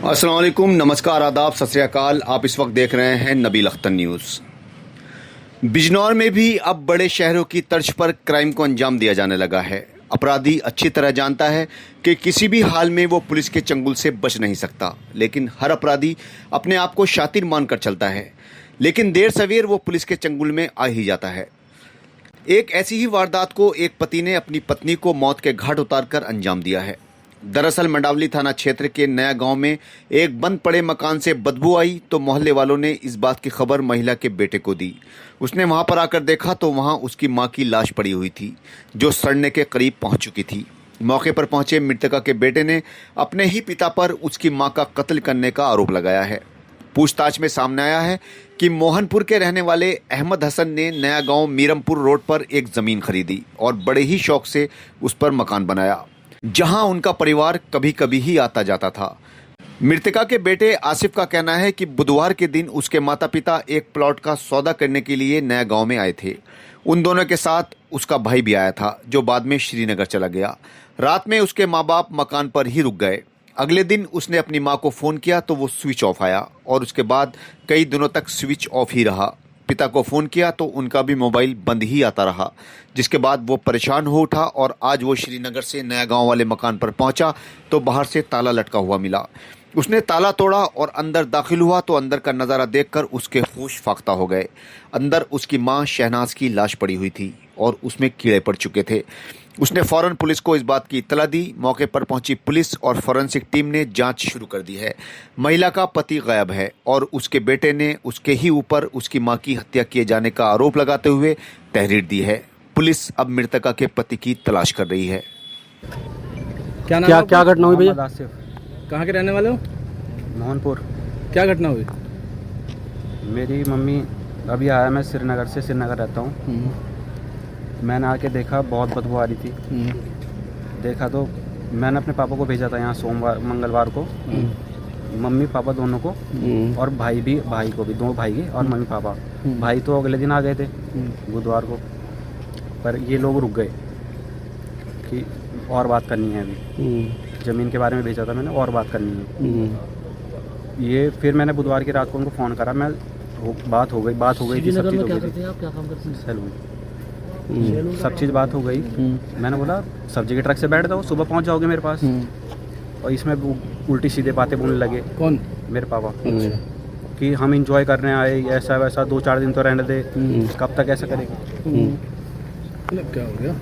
अस्सलाम वालेकुम, नमस्कार, आदाब, सत श्री अकाल। आप इस वक्त देख रहे हैं नबील अख्तर न्यूज़। बिजनौर में भी अब बड़े शहरों की तर्ज पर क्राइम को अंजाम दिया जाने लगा है। अपराधी अच्छी तरह जानता है कि किसी भी हाल में वो पुलिस के चंगुल से बच नहीं सकता, लेकिन हर अपराधी अपने आप को शातिर मानकर चलता है, लेकिन देर सवेर वो पुलिस के चंगुल में आ ही जाता है। एक ऐसी ही वारदात को एक पति ने अपनी पत्नी को मौत के घाट उतारकर अंजाम दिया है। दरअसल मंडावली थाना क्षेत्र के नया गांव में एक बंद पड़े मकान से बदबू आई तो मोहल्ले वालों ने इस बात की खबर महिला के बेटे को दी। उसने वहां पर आकर देखा तो वहां उसकी मां की लाश पड़ी हुई थी, जो सड़ने के करीब पहुंच चुकी थी। मौके पर पहुंचे मृतका के बेटे ने अपने ही पिता पर उसकी मां का कत्ल करने का आरोप लगाया है। पूछताछ में सामने आया है कि मोहनपुर के रहने वाले अहमद हसन ने नया गांव मीरमपुर रोड पर एक जमीन खरीदी और बड़े ही शौक से उस पर मकान बनाया, जहां उनका परिवार कभी कभी ही आता जाता था। मृतका के बेटे आसिफ का कहना है कि बुधवार के दिन उसके माता पिता एक प्लॉट का सौदा करने के लिए नया गांव में आए थे। उन दोनों के साथ उसका भाई भी आया था, जो बाद में श्रीनगर चला गया। रात में उसके माँ बाप मकान पर ही रुक गए। अगले दिन उसने अपनी माँ को फ़ोन किया तो वो स्विच ऑफ आया और उसके बाद कई दिनों तक स्विच ऑफ ही रहा। पिता को फ़ोन किया तो उनका भी मोबाइल बंद ही आता रहा, जिसके बाद वो परेशान हो उठा और आज वो श्रीनगर से नया गांव वाले मकान पर पहुंचा तो बाहर से ताला लटका हुआ मिला। उसने ताला तोड़ा और अंदर दाखिल हुआ तो अंदर का नज़ारा देखकर उसके होश फाख्ता हो गए। अंदर उसकी मां शहनाज की लाश पड़ी हुई थी और उसमें कीड़े पड़ चुके थे। उसने फौरन पुलिस को इस बात की इत्तला दी। मौके पर पहुंची पुलिस और फॉरेंसिक टीम ने जांच शुरू कर दी है। महिला का पति गायब है और उसके बेटे ने उसके ही ऊपर उसकी मां की हत्या किए जाने का आरोप लगाते हुए तहरीर दी है। पुलिस अब मृतका के पति की तलाश कर रही है। क्या घटना हुई भैया? आसिफ, कहाँ के रहने वाले हो? मोहनपुर। क्या घटना हुई? मेरी मम्मी अभी आया, मैं श्रीनगर रहता हूँ। मैंने आके देखा बहुत बदबू आ रही थी। देखा तो मैंने अपने पापा को भेजा था यहाँ मंगलवार को, मम्मी पापा दोनों को, और भाई को भी, दो भाई और मम्मी पापा। भाई तो अगले दिन आ गए थे बुधवार को, पर ये लोग रुक गए कि और बात करनी है। अभी ज़मीन के बारे में भेजा था मैंने, और बात करनी है ये। फिर मैंने बुधवार की रात को उनको फ़ोन करा, बात हो गई थी, सब चीज़ हो गई, सब चीज़ बात हो गई। मैंने बोला सब्जी के ट्रक से बैठ जाओ, सुबह पहुंच जाओगे मेरे पास। और इसमें उल्टी सीधे बातें बोलने लगे। कौन? मेरे पापा। कि हम इंजॉय करने आए, ऐसा वैसा, 2-4 दिन तो रहने दे, कब तक ऐसा करेंगे। क्या हो गया?